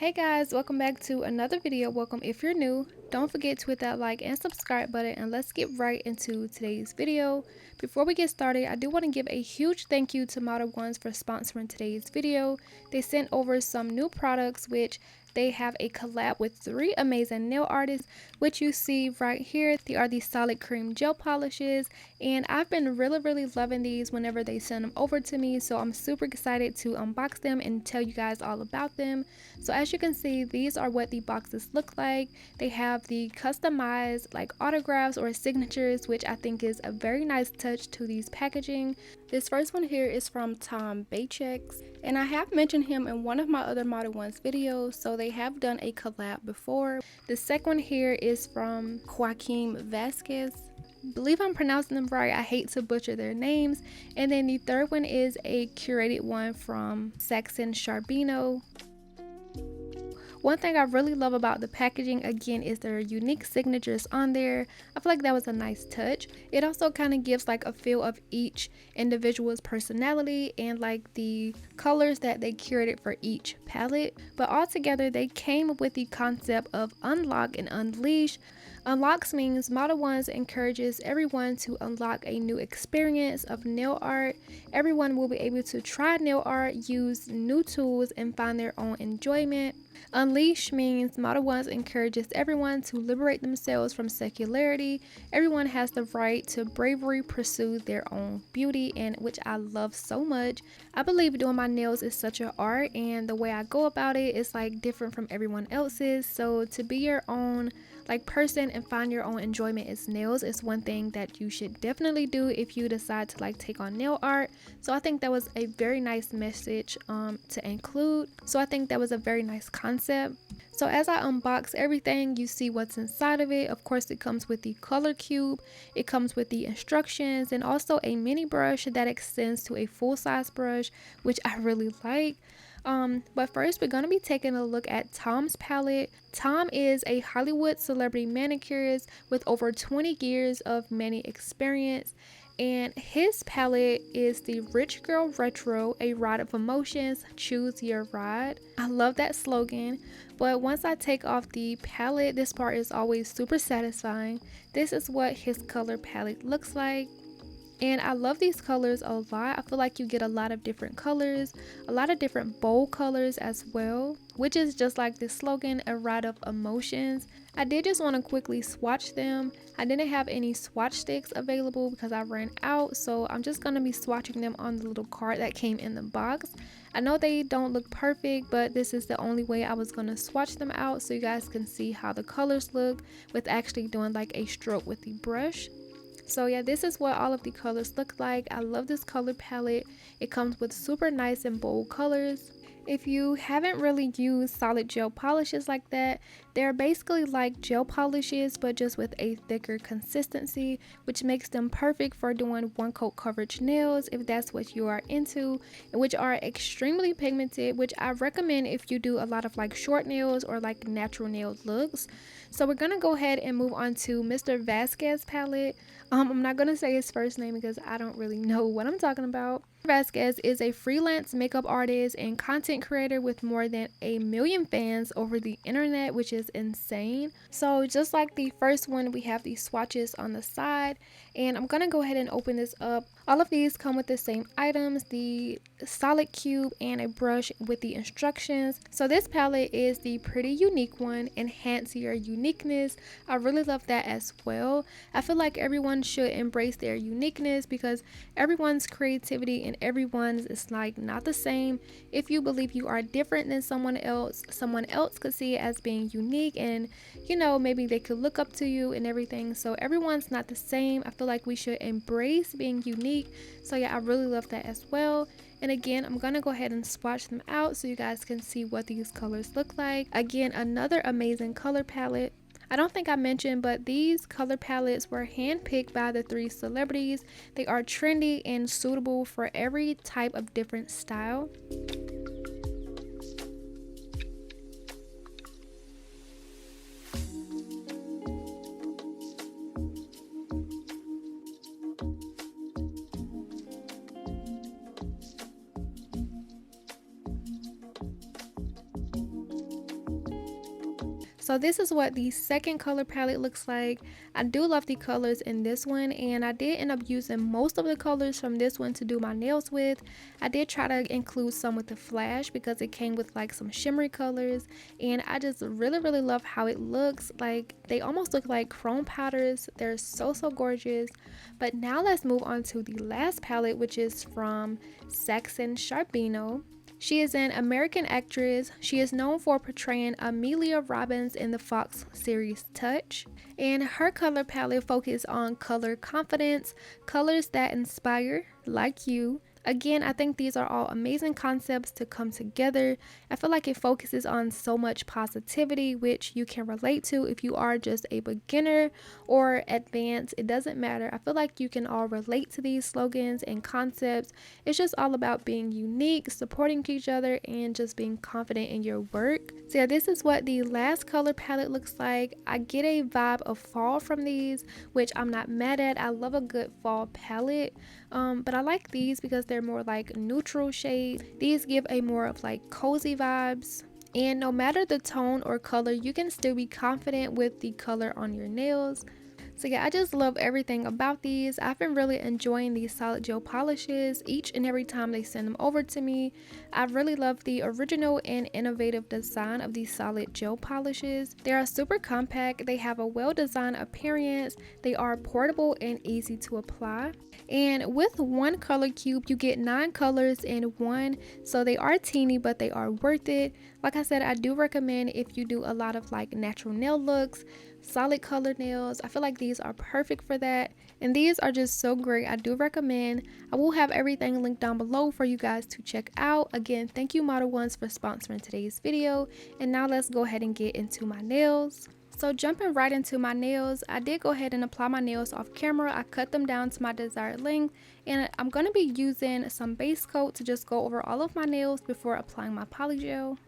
Hey guys, welcome back to another video. Welcome if you're new. Don't forget to hit that like and subscribe button, and let's get right into today's video. Before we get started, I do want to give a huge thank you to Modelones for sponsoring today's video. They sent over some new products, which they have a collab with 3 amazing nail artists, which you see right here. They are the solid cream gel polishes, and I've been really loving these whenever they send them over to me, so I'm super excited to unbox them and tell you guys all about them. So as you can see, these are what the boxes look like. They have the customized like autographs or signatures, which I think is a very nice touch to these packaging. This first one here is from Tom Baychex, and I have mentioned him in one of my other Modelones videos, so they have done a collab before. The second one here is from Joaquin Vasquez. Believe I'm pronouncing them right. I hate to butcher their names. And then the third one is a curated one from Saxon Charbino. One thing I really love about the packaging, again, is their unique signatures on there. I feel like that was a nice touch. It also kind of gives like a feel of each individual's personality and like the colors that they curated for each palette. But altogether, they came with the concept of unlock and unleash. Unlocks means Modelones encourages everyone to unlock a new experience of nail art. Everyone will be able to try nail art, use new tools, and find their own enjoyment. Unleash means Modelones encourages everyone to liberate themselves from secularity. Everyone has the right to bravely pursue their own beauty, and which I love so much. I believe doing my nails is such an art, and the way I go about it is like different from everyone else's. So to be your own like person and find your own enjoyment as nails is one thing that you should definitely do if you decide to like take on nail art. So I think that was a very nice message to include. So I think that was a very nice concept. So as I unbox everything, you see what's inside of it. Of course, it comes with the color cube, it comes with the instructions, and also a mini brush that extends to a full-size brush, which I really like. But first, we're going to be taking a look at Tom's palette. Tom is a Hollywood celebrity manicurist with over 20 years of mani experience, and his palette is the Rich Girl Retro, a ride of emotions, choose your ride. I love that slogan, but once I take off the palette, this part is always super satisfying. This is what his color palette looks like. And I love these colors a lot. I feel like you get a lot of different colors, a lot of different bold colors as well, which is just like the slogan, a ride of emotions. I did just want to quickly swatch them. I didn't have any swatch sticks available because I ran out, so I'm just going to be swatching them on the little card that came in the box. I know they don't look perfect, but this is the only way I was going to swatch them out so you guys can see how the colors look with actually doing like a stroke with the brush. So yeah, this is what all of the colors look like. I love this color palette. It comes with super nice and bold colors. If you haven't really used solid gel polishes like that, they're basically like gel polishes but just with a thicker consistency, which makes them perfect for doing one coat coverage nails if that's what you are into, and which are extremely pigmented, which I recommend if you do a lot of like short nails or like natural nail looks. So we're gonna go ahead and move on to Mr. Vasquez palette. I'm not gonna say his first name because I don't really know what I'm talking about. Vasquez is a freelance makeup artist and content creator with more than 1 million fans over the internet, which is insane. So just like the first one, we have these swatches on the side, and I'm gonna go ahead and open this up. All of these come with the same items, the solid cube and a brush with the instructions. So this palette is the pretty unique one, enhance your uniqueness. I really love that as well. I feel like everyone should embrace their uniqueness because everyone's creativity and everyone's is like not the same. If you believe you are different than someone else could see it as being unique, and you know, maybe they could look up to you and everything. So everyone's not the same. I feel like we should embrace being unique. So yeah, I really love that as well. And again, I'm gonna go ahead and swatch them out so you guys can see what these colors look like. Again, another amazing color palette. I don't think I mentioned, but these color palettes were handpicked by the 3 celebrities. They are trendy and suitable for every type of different style. So this is what the second color palette looks like. I do love the colors in this one, and I did end up using most of the colors from this one to do my nails with. I did try to include some with the flash because it came with like some shimmery colors, and I just really love how it looks. Like they almost look like chrome powders. They're so gorgeous. But now let's move on to the last palette, which is from Saxon Sharbino. She is an American actress. She is known for portraying Amelia Robbins in the Fox series Touch. And her color palette focuses on color confidence, colors that inspire, like you. Again, I think these are all amazing concepts to come together. I feel like it focuses on so much positivity, which you can relate to if you are just a beginner or advanced. It doesn't matter. I feel like you can all relate to these slogans and concepts. It's just all about being unique, supporting each other, and just being confident in your work. So yeah, this is what the last color palette looks like. I get a vibe of fall from these, which I'm not mad at. I love a good fall palette. But I like these because they're more like neutral shades. These give a more of like cozy vibes. And no matter the tone or color, you can still be confident with the color on your nails. So yeah, I just love everything about these. I've been really enjoying these solid gel polishes each and every time they send them over to me. I really love the original and innovative design of these solid gel polishes. They are super compact, they have a well-designed appearance, they are portable and easy to apply. And with one color cube, you get 9 colors in one, so they are teeny, but they are worth it. Like I said, I do recommend if you do a lot of like natural nail looks, solid color nails. I feel like these are perfect for that, and these are just so great. I do recommend. I will have everything linked down below for you guys to check out. Again, thank you Modelones for sponsoring today's video, and now let's go ahead and get into my nails. So jumping right into my nails, I did go ahead and apply my nails off camera. I cut them down to my desired length, and I'm going to be using some base coat to just go over all of my nails before applying my polygel.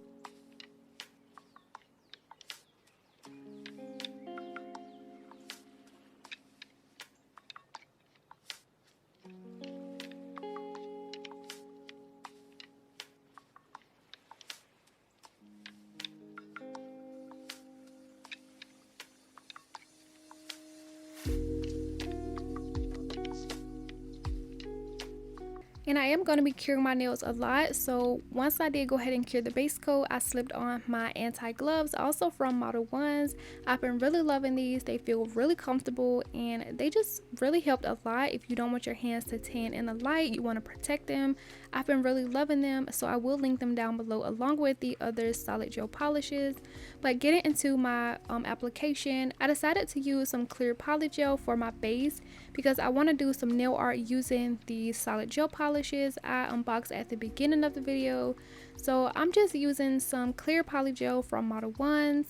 And I am going to be curing my nails a lot, so once I did go ahead and cure the base coat, I slipped on my anti-gloves, also from Modelones. I've been really loving these. They feel really comfortable, and they just really helped a lot. If you don't want your hands to tan in the light, you want to protect them, I've been really loving them, so I will link them down below along with the other solid gel polishes. But getting into my application, I decided to use some clear polygel for my base because I want to do some nail art using the solid gel polishes I unboxed at the beginning of the video. So I'm just using some clear polygel from Modelones,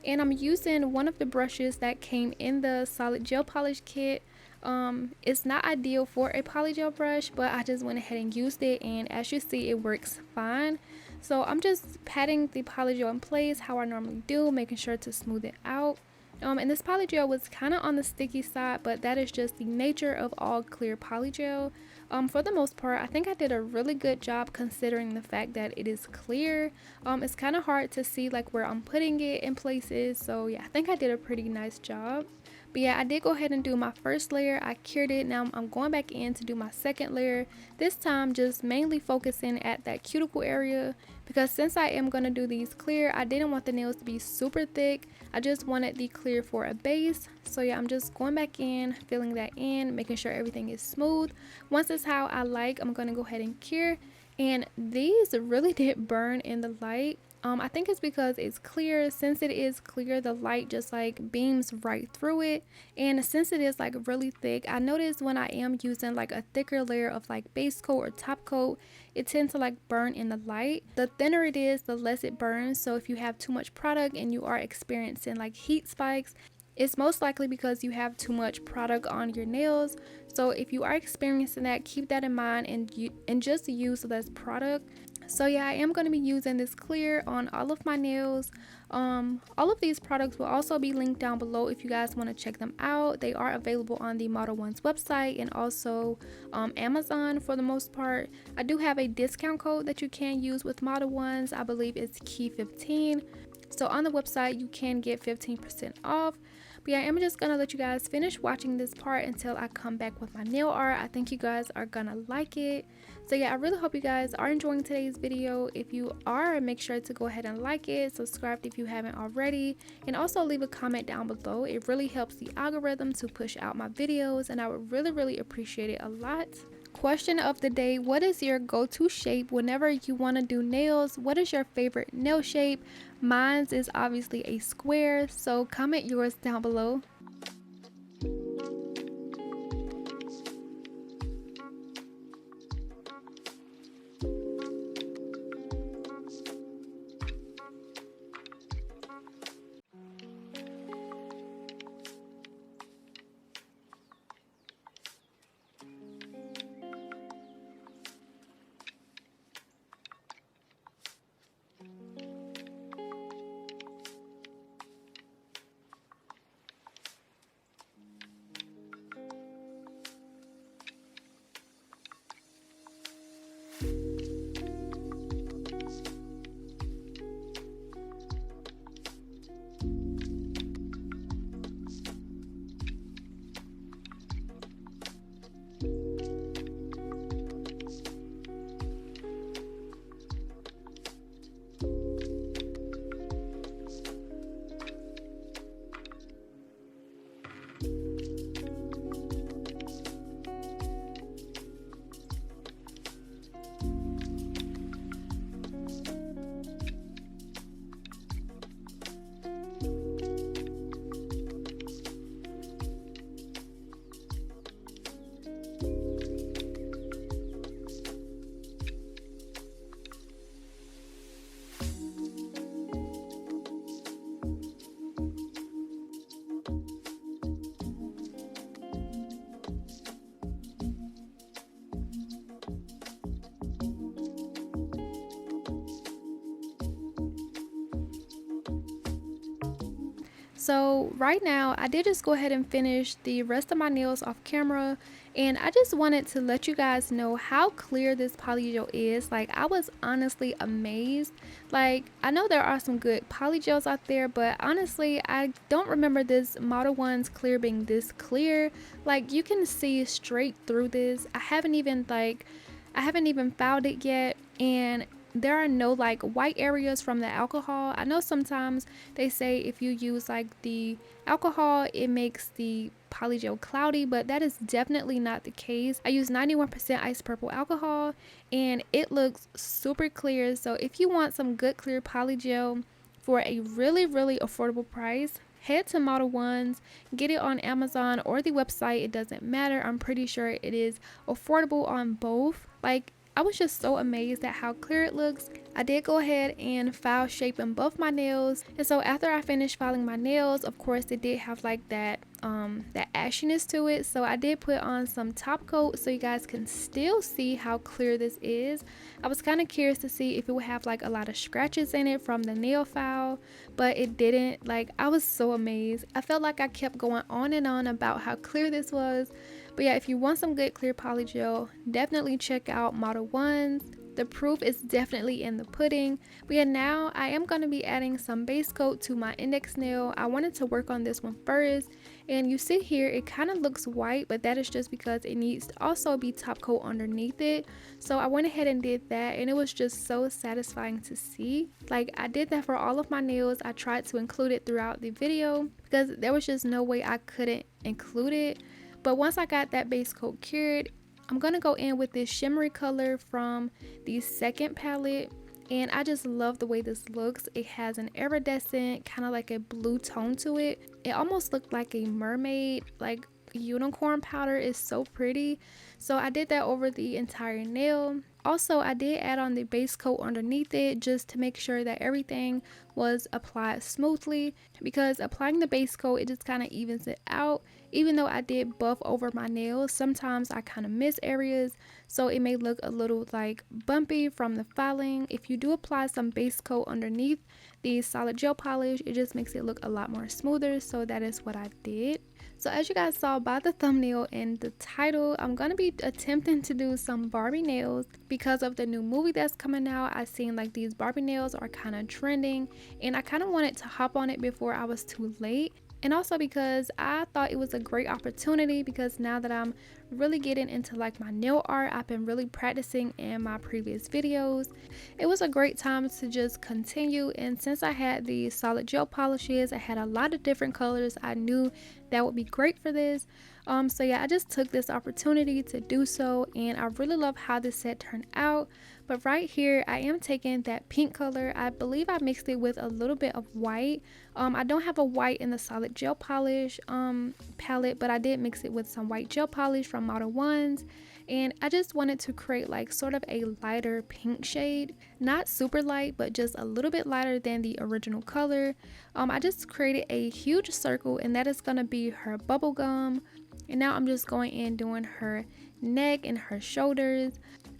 and I'm using one of the brushes that came in the solid gel polish kit. It's not ideal for a polygel brush, but I just went ahead and used it, and as you see, it works fine. So I'm just patting the polygel in place how I normally do, making sure to smooth it out. And this polygel was kind of on the sticky side, but that is just the nature of all clear polygel. For the most part, I think I did a really good job considering the fact that it is clear. It's kind of hard to see like where I'm putting it in places, so yeah, I think I did a pretty nice job. But yeah, I did go ahead and do my first layer. I cured it. Now I'm going back in to do my second layer. This time just mainly focusing at that cuticle area, because since I am going to do these clear, I didn't want the nails to be super thick. I just wanted the clear for a base. So yeah, I'm just going back in, filling that in, making sure everything is smooth. Once it's how I like, I'm going to go ahead and cure. And these really did burn in the light. I think it's because it's clear. Since it is clear, the light just like beams right through it, and since it is like really thick, I noticed when I am using like a thicker layer of like base coat or top coat, it tends to like burn in the light. The thinner it is, the less it burns. So if you have too much product and you are experiencing like heat spikes, it's most likely because you have too much product on your nails. So if you are experiencing that, keep that in mind and just use less product. So yeah, I am going to be using this clear on all of my nails. All of these products will also be linked down below if you guys want to check them out. They are available on the Modelones website and also Amazon for the most part. I do have a discount code that you can use with Modelones. I believe it's Key15. So on the website you can get 15% off. But yeah, I'm just gonna let you guys finish watching this part until I come back with my nail art. I think you guys are gonna like it. So yeah, I really hope you guys are enjoying today's video. If you are, make sure to go ahead and like it, subscribe if you haven't already, and also leave a comment down below. It really helps the algorithm to push out my videos, and I would really appreciate it a lot. Question of the day: what is your go-to shape whenever you want to do nails? What is your favorite nail shape? Mine is obviously a square, so comment yours down below. So right now I did just go ahead and finish the rest of my nails off camera, and I just wanted to let you guys know how clear this polygel is. Like, I was honestly amazed. Like, I know there are some good polygels out there, but honestly I don't remember this Modelones clear being this clear. Like, you can see straight through this. I haven't even fouled it yet, and there are no like white areas from the alcohol. I know sometimes they say if you use like the alcohol it makes the polygel cloudy, but that is definitely not the case. I use 91% ice purple alcohol and it looks super clear. So if you want some good clear polygel for a really affordable price, head to Modelones, get it on Amazon or the website. It doesn't matter. I'm pretty sure it is affordable on both. Like, I was just so amazed at how clear it looks. I did go ahead and file shaping both my nails, and so after I finished filing my nails, of course it did have like that ashiness to it, so I did put on some top coat so you guys can still see how clear this is. I was kind of curious to see if it would have like a lot of scratches in it from the nail file, but it didn't. Like, I was so amazed. I felt like I kept going on and on about how clear this was. But yeah, if you want some good clear polygel, definitely check out Modelones. The proof is definitely in the pudding. But yeah, now I am going to be adding some base coat to my index nail. I wanted to work on this one first, and you see here it kind of looks white, but that is just because it needs to also be top coat underneath it. So I went ahead and did that, and it was just so satisfying to see. Like, I did that for all of my nails. I tried to include it throughout the video because there was just no way I couldn't include it. But once I got that base coat cured, I'm going to go in with this shimmery color from the second palette, and I just love the way this looks. It has an iridescent, kind of like a blue tone to it. It almost looked like a mermaid, like unicorn powder. Is so pretty. So I did that over the entire nail. Also, I did add on the base coat underneath it just to make sure that everything was applied smoothly, because applying the base coat, it just kind of evens it out. Even though I did buff over my nails, sometimes I kind of miss areas, so it may look a little like bumpy from the filing. If you do apply some base coat underneath the solid gel polish, it just makes it look a lot more smoother. So that is what I did. So as you guys saw by the thumbnail and the title, I'm going to be attempting to do some Barbie nails because of the new movie that's coming out. I seen like these Barbie nails are kind of trending and I kind of wanted to hop on it before I was too late. And also because I thought it was a great opportunity, because now that I'm really getting into like my nail art, I've been really practicing in my previous videos. It was a great time to just continue, and since I had the solid gel polishes, I had a lot of different colors, I knew that would be great for this. So yeah, I just took this opportunity to do so, and I really love how this set turned out. But right here I am taking that pink color. I believe I mixed it with a little bit of white. I don't have a white in the solid gel polish palette, but I did mix it with some white gel polish from Modelones, and I just wanted to create like sort of a lighter pink shade, not super light but just a little bit lighter than the original color. I just created a huge circle, and that is going to be her bubble gum. And now I'm just going in doing her neck and her shoulders.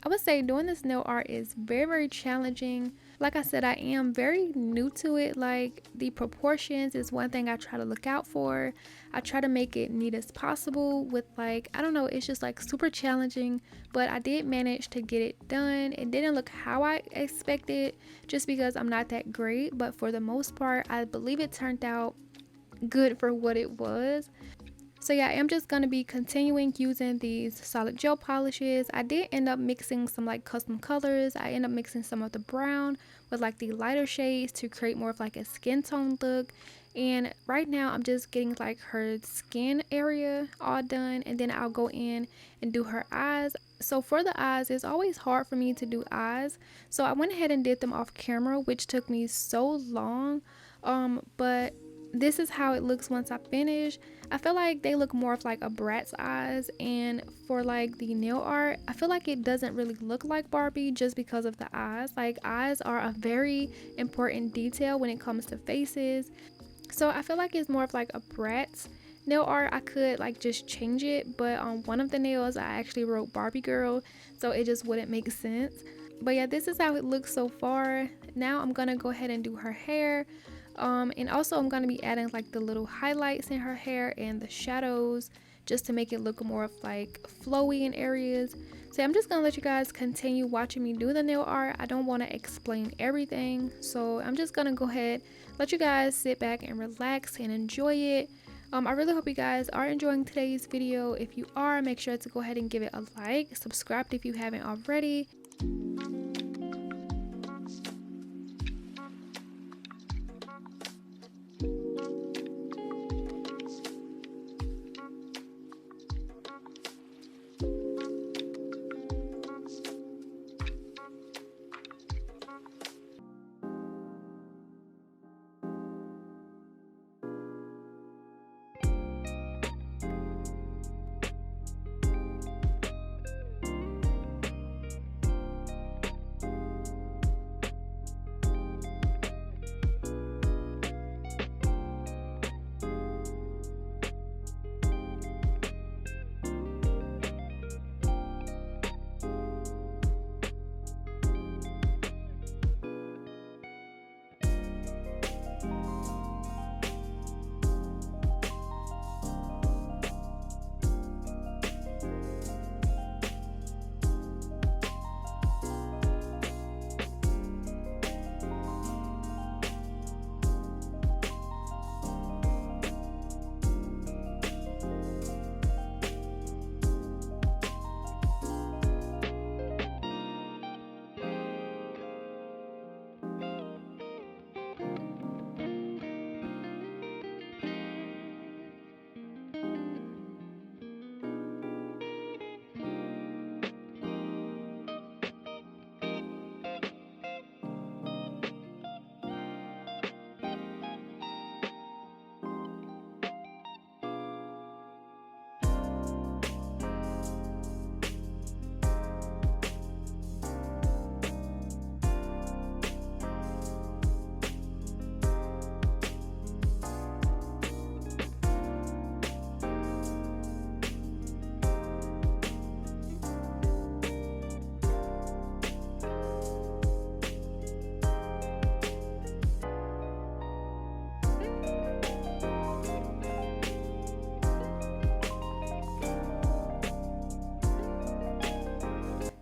I would say doing this nail art is very challenging. Like I said, I am very new to it. Like, the proportions is one thing I try to look out for. I try to make it neat as possible with, like, I don't know, it's just like super challenging, but I did manage to get it done. It didn't look how I expected just because I'm not that great, but for the most part I believe it turned out good for what it was. So yeah, I'm just going to be continuing using these solid gel polishes. I did end up mixing some like custom colors. I end up mixing some of the brown with like the lighter shades to create more of like a skin tone look. And right now I'm just getting like her skin area all done, and then I'll go in and do her eyes. So for the eyes, it's always hard for me to do eyes, so I went ahead and did them off camera, which took me so long. But this is how it looks once I finish. I feel like they look more of like a brat's eyes, and for like the nail art, I feel like it doesn't really look like Barbie just because of the eyes. Like, eyes are a very important detail when it comes to faces, so I feel like it's more of like a brat's nail art. I could like just change it, but on one of the nails I actually wrote Barbie girl, so it just wouldn't make sense. But yeah, this is how it looks so far. Now I'm gonna go ahead and do her hair. And also I'm going to be adding like the little highlights in her hair and the shadows, just to make it look more of like flowy in areas. So I'm just going to let you guys continue watching me do the nail art. I don't want to explain everything, so I'm just going to go ahead, let you guys sit back and relax and enjoy it. I really hope you guys are enjoying today's video. If you are, make sure to go ahead and give it a like, subscribe if you haven't already.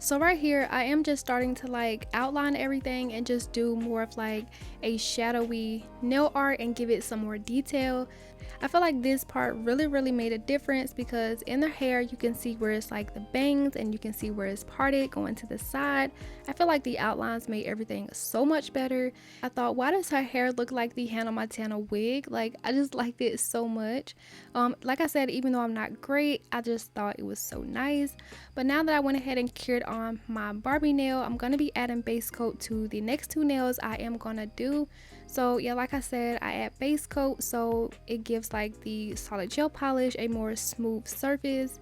So right here I am just starting to like outline everything and just do more of like a shadowy nail art and give it some more detail. I feel like this part really made a difference because in the hair you can see where it's like the bangs and you can see where it's parted going to the side. I feel like the outlines made everything so much better. I thought, why does her hair look like the Hannah Montana wig? Like, I just liked it so much. Like I said, even though I'm not great, I just thought it was so nice. But now that I went ahead and cured on my Barbie nail, I'm going to be adding base coat to the next two nails I am going to do. So yeah, like I said, I add base coat so it gives like the solid gel polish a more smooth surface.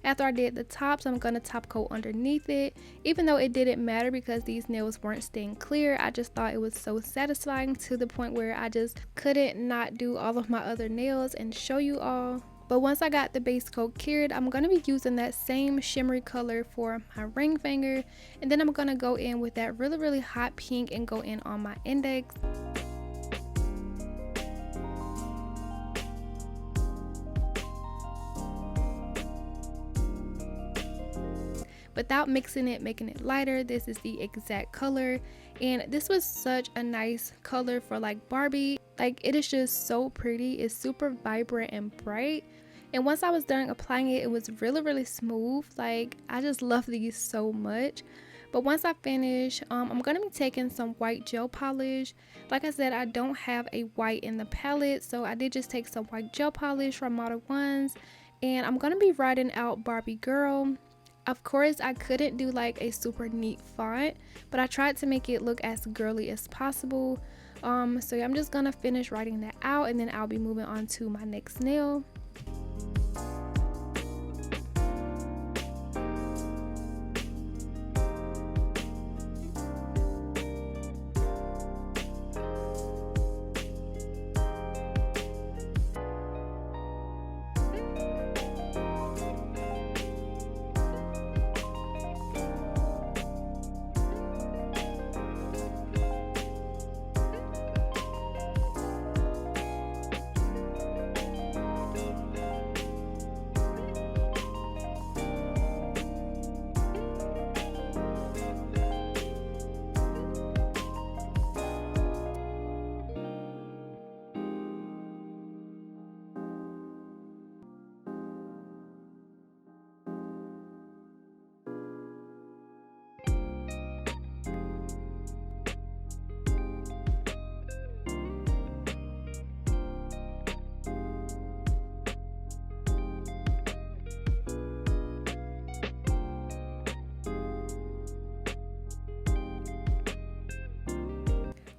After I did the tops, I'm going to top coat underneath it. Even though it didn't matter because these nails weren't staying clear, I just thought it was so satisfying to the point where I just couldn't not do all of my other nails and show you all. But once I got the base coat cured, I'm going to be using that same shimmery color for my ring finger. And then I'm going to go in with that really hot pink and go in on my index. Without mixing it, making it lighter. This is the exact color, and this was such a nice color for like Barbie. Like, it is just so pretty. It's super vibrant and bright, and once I was done applying it, it was really smooth. Like, I just love these so much. But once I finish, I'm going to be taking some white gel polish. Like I said, I don't have a white in the palette, so I did just take some white gel polish from Modelones, and I'm going to be writing out Barbie Girl. Of course, I couldn't do like a super neat font, but I tried to make it look as girly as possible. So yeah, I'm just gonna finish writing that out and then I'll be moving on to my next nail.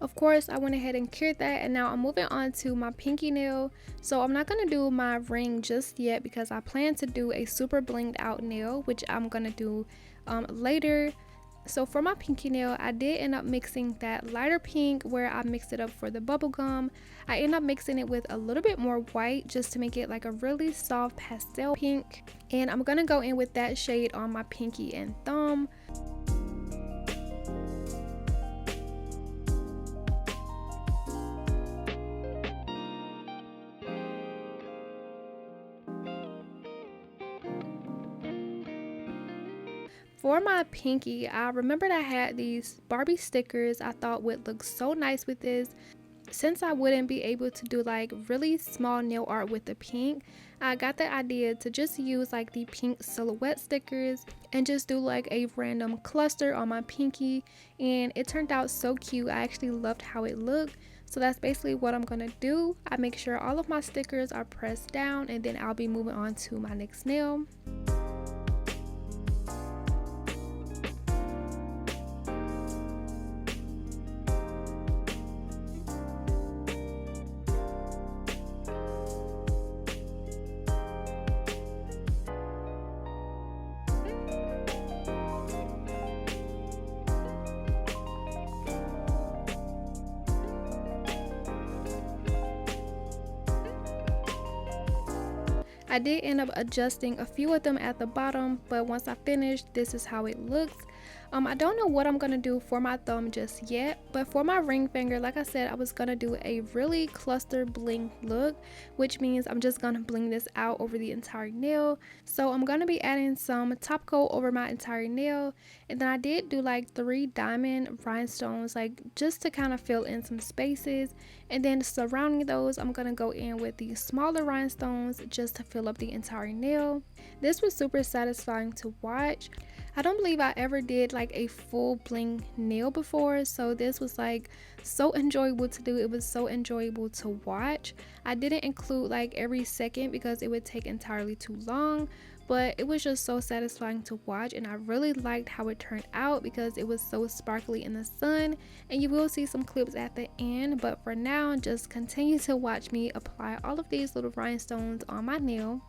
Of course, I went ahead and cured that, and now I'm moving on to my pinky nail. So I'm not going to do my ring just yet because I plan to do a super blinged out nail, which I'm going to do later. So for my pinky nail, I did end up mixing that lighter pink where I mixed it up for the bubble gum. I ended up mixing it with a little bit more white just to make it like a really soft pastel pink. And I'm going to go in with that shade on my pinky and thumb. For my pinky, I remembered I had these Barbie stickers I thought would look so nice with this. Since I wouldn't be able to do like really small nail art with the pink, I got the idea to just use like the pink silhouette stickers and just do like a random cluster on my pinky, and it turned out so cute. I actually loved how it looked. So that's basically what I'm gonna do. I make sure all of my stickers are pressed down, and then I'll be moving on to my next nail. I did end up adjusting a few of them at the bottom, but once I finished, this is how it looks. I don't know what I'm gonna do for my thumb just yet, but for my ring finger, like I said, I was gonna do a really cluster bling look, which means I'm just gonna bling this out over the entire nail. So I'm gonna be adding some top coat over my entire nail, and then I did do like 3 diamond rhinestones, like just to kind of fill in some spaces, and then surrounding those, I'm gonna go in with the smaller rhinestones just to fill up the entire nail. This was super satisfying to watch. I don't believe I ever did like a full bling nail before, so this was like so enjoyable to do. It was so enjoyable to watch. I didn't include like every second because it would take entirely too long, but it was just so satisfying to watch, and I really liked how it turned out because it was so sparkly in the sun. And you will see some clips at the end, but for now, just continue to watch me apply all of these little rhinestones on my nail.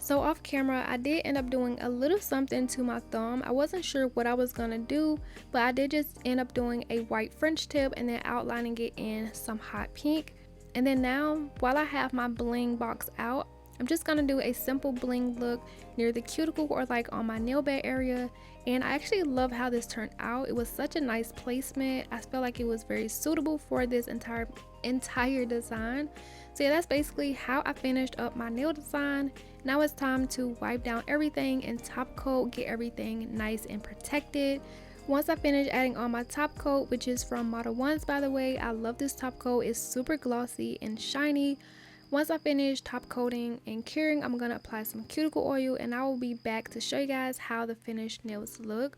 So off camera, I did end up doing a little something to my thumb. I wasn't sure what I was gonna do, but I did just end up doing a white French tip and then outlining it in some hot pink. And then now, while I have my bling box out, I'm just gonna do a simple bling look near the cuticle or like on my nail bed area. And I actually love how this turned out. It was such a nice placement. I felt like it was very suitable for this entire design. So yeah, that's basically how I finished up my nail design. Now it's time to wipe down everything and top coat, get everything nice and protected. Once I finish adding on my top coat, which is from Modelones, by the way, I love this top coat. It's super glossy and shiny. Once I finish top coating and curing, I'm going to apply some cuticle oil, and I will be back to show you guys how the finished nails look.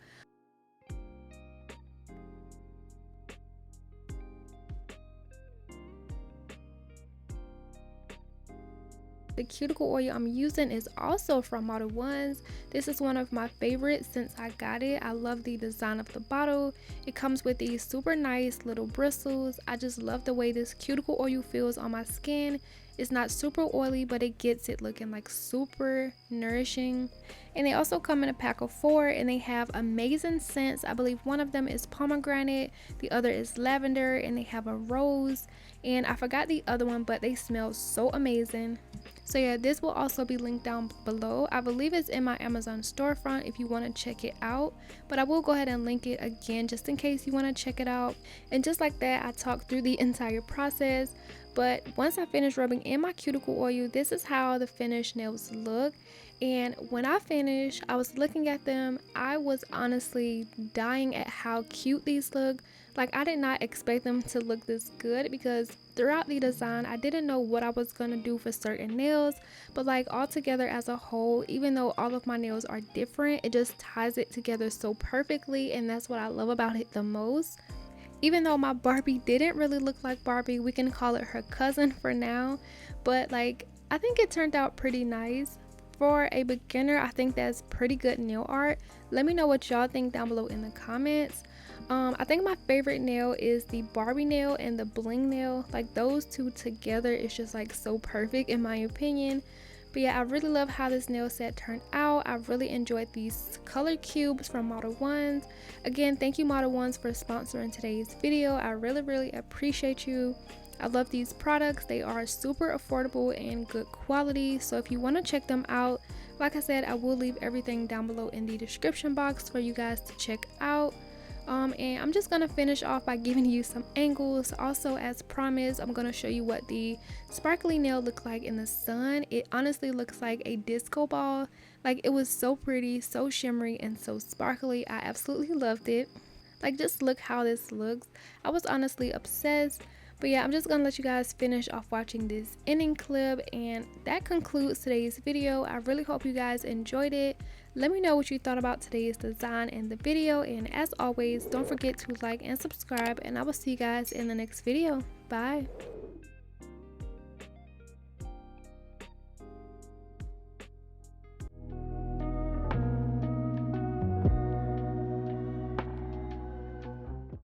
The cuticle oil I'm using is also from Modelones. This is one of my favorites since I got it. I love the design of the bottle. It comes with these super nice little bristles. I just love the way this cuticle oil feels on my skin. It's not super oily, but it gets it looking like super nourishing. And they also come in a pack of 4, and they have amazing scents. I believe one of them is pomegranate, the other is lavender, and they have a rose, and I forgot the other one, but they smell so amazing. So yeah, this will also be linked down below. I believe it's in my Amazon storefront if you want to check it out, but I will go ahead and link it again just in case you want to check it out. And just like that, I talked through the entire process. But once I finish rubbing in my cuticle oil, this is how the finished nails look. And when I finished, I was looking at them. I was honestly dying at how cute these look. Like, I did not expect them to look this good because throughout the design, I didn't know what I was going to do for certain nails. But like all together as a whole, even though all of my nails are different, it just ties it together so perfectly. And that's what I love about it the most. Even though my Barbie didn't really look like Barbie, we can call it her cousin for now. But like, I think it turned out pretty nice. For a beginner, I think that's pretty good nail art. Let me know what y'all think down below in the comments. I think my favorite nail is the Barbie nail and the bling nail. Like, those two together is just like so perfect in my opinion. But yeah, I really love how this nail set turned out. I really enjoyed these color cubes from Modelones. Again, thank you Modelones for sponsoring today's video. I really appreciate you. I love these products. They are super affordable and good quality. So if you want to check them out, like I said, I will leave everything down below in the description box for you guys to check out. And I'm just gonna finish off by giving you some angles. Also, as promised, I'm gonna show you what the sparkly nail looked like in the sun. It honestly looks like a disco ball. Like, it was so pretty, so shimmery, and so sparkly. I absolutely loved it. Like, just look how this looks. I was honestly obsessed. But yeah, I'm just gonna let you guys finish off watching this ending clip, and that concludes today's video. I really hope you guys enjoyed it. Let me know what you thought about today's design and the video, and as always, don't forget to like and subscribe, and I will see you guys in the next video. Bye.